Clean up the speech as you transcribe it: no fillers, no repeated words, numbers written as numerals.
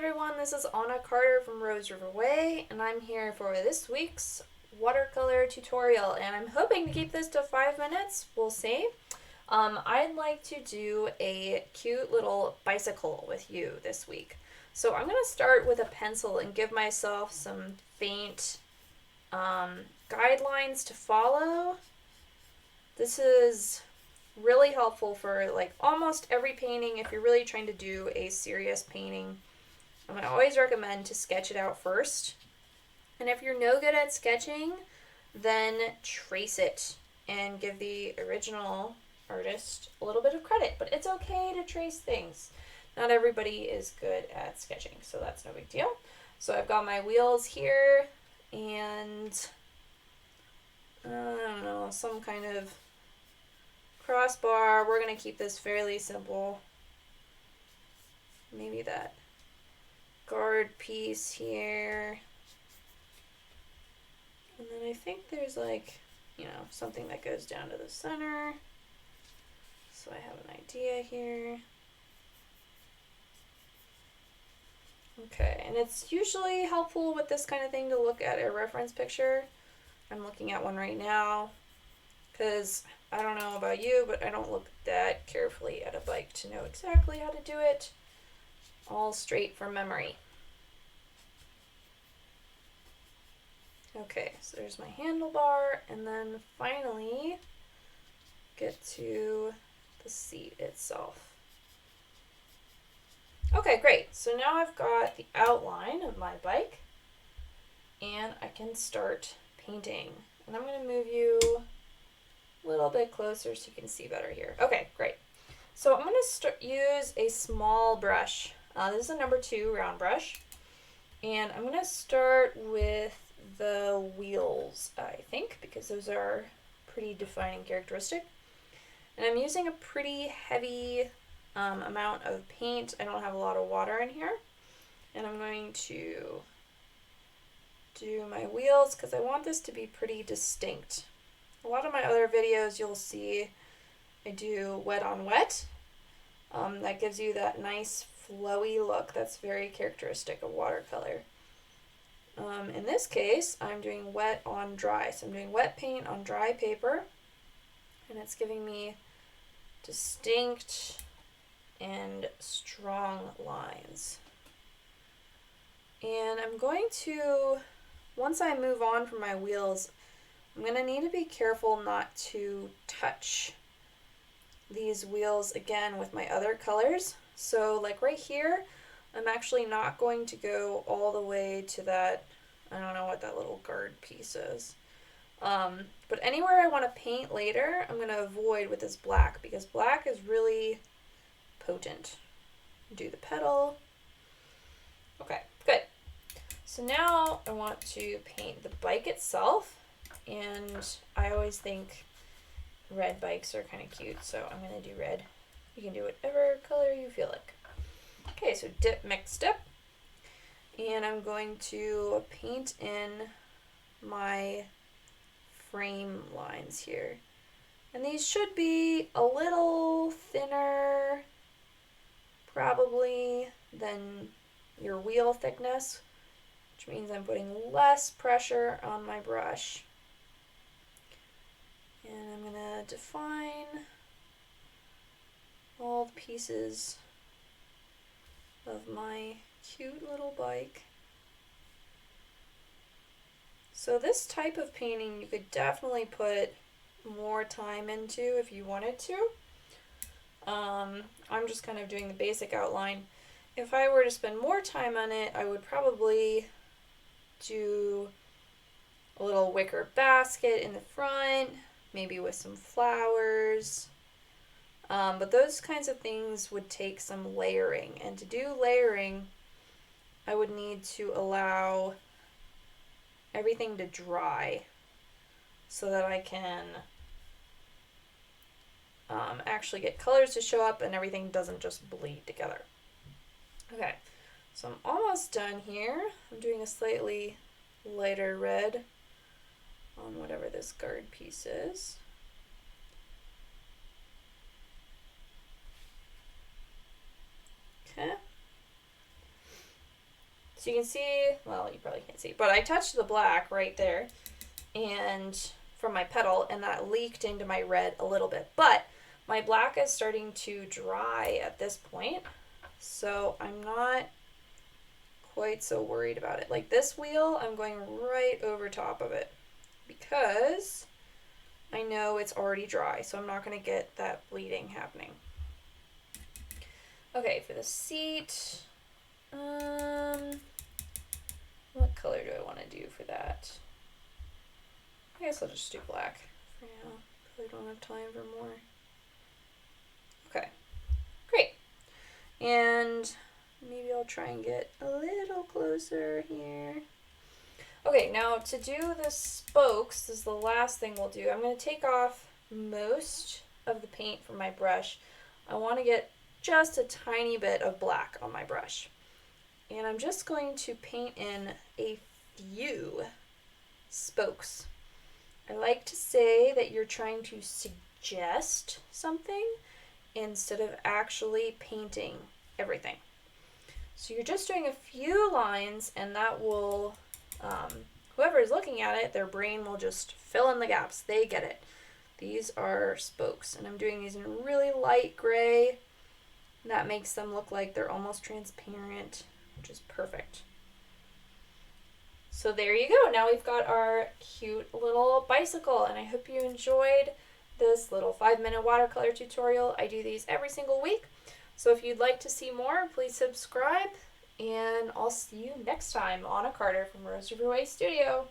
everyone, this is Anna Carter from Rose River Way, and I'm here for this week's watercolor tutorial, and I'm hoping to keep this to 5 minutes. We'll see. I'd like to do a cute little bicycle with you this week. So I'm going to start with a pencil and give myself some faint guidelines to follow. This is really helpful for like almost every painting if you're really trying to do a serious painting. I always recommend to sketch it out first. And if you're no good at sketching, then trace it and give the original artist a little bit of credit. But it's okay to trace things. Not everybody is good at sketching, so that's no big deal. So I've got my wheels here and I don't know, some kind of crossbar. We're going to keep this fairly simple. Maybe that guard piece here. And then I think there's like, something that goes down to the center. So I have an idea here. Okay, and it's usually helpful with this kind of thing to look at a reference picture. I'm looking at one right now because I don't know about you, but I don't look that carefully at a bike to know exactly how to do it. All straight from memory. Okay, so there's my handlebar, and then finally get to the seat itself. Okay, great. So now I've got the outline of my bike, and I can start painting. And I'm going to move you a little bit closer so you can see better here. Okay, great. So I'm going to use a small brush. This is a number 2 round brush. And I'm going to start with the wheels, I think, because those are pretty defining characteristic. And I'm using a pretty heavy amount of paint. I don't have a lot of water in here. And I'm going to do my wheels because I want this to be pretty distinct. A lot of my other videos you'll see I do wet on wet. That gives you that nice flowy look that's very characteristic of watercolor. In this case, I'm doing wet on dry. So I'm doing wet paint on dry paper, and it's giving me distinct and strong lines. And I'm going to, once I move on from my wheels, I'm going to need to be careful not to touch these wheels again with my other colors. So like right here, I'm actually not going to go all the way to that, I don't know what that little guard piece is. But anywhere I want to paint later, I'm going to avoid with this black because black is really potent. Do the pedal. Okay, good. So now I want to paint the bike itself, and I always think red bikes are kind of cute, so I'm going to do red. You can do whatever color you feel like. Okay, so dip, mix, dip. And I'm going to paint in my frame lines here. And these should be a little thinner, probably, than your wheel thickness, which means I'm putting less pressure on my brush. And I'm going to define all the pieces of my cute little bike. So this type of painting you could definitely put more time into if you wanted to. I'm just kind of doing the basic outline. If I were to spend more time on it, I would probably do a little wicker basket in the front, maybe with some flowers. But those kinds of things would take some layering. And to do layering, I would need to allow everything to dry so that I can actually get colors to show up and everything doesn't just bleed together. Okay, so I'm almost done here. I'm doing a slightly lighter red on whatever this guard piece is. Okay. So you can see, well, you probably can't see, but I touched the black right there and from my petal, and that leaked into my red a little bit. But my black is starting to dry at this point, so I'm not quite so worried about it. Like this wheel, I'm going right over top of it because I know it's already dry, so I'm not going to get that bleeding happening. Okay, for the seat, what color do I want to do for that? I guess I'll just do black for now. Probably don't have time for more. Okay, great. And maybe I'll try and get a little closer here. Okay, now to do the spokes, this is the last thing we'll do. I'm going to take off most of the paint from my brush. I want to get just a tiny bit of black on my brush. And I'm just going to paint in a few spokes. I like to say that you're trying to suggest something instead of actually painting everything. So you're just doing a few lines, and that will, whoever is looking at it, their brain will just fill in the gaps. They get it. These are spokes, and I'm doing these in really light gray. That makes them look like they're almost transparent, which is perfect. So there you go. Now we've got our cute little bicycle, and I hope you enjoyed this little 5-minute watercolor tutorial. I do these every single week. So if you'd like to see more, please subscribe, and I'll see you next time on a Carter from Rose River Way Studio.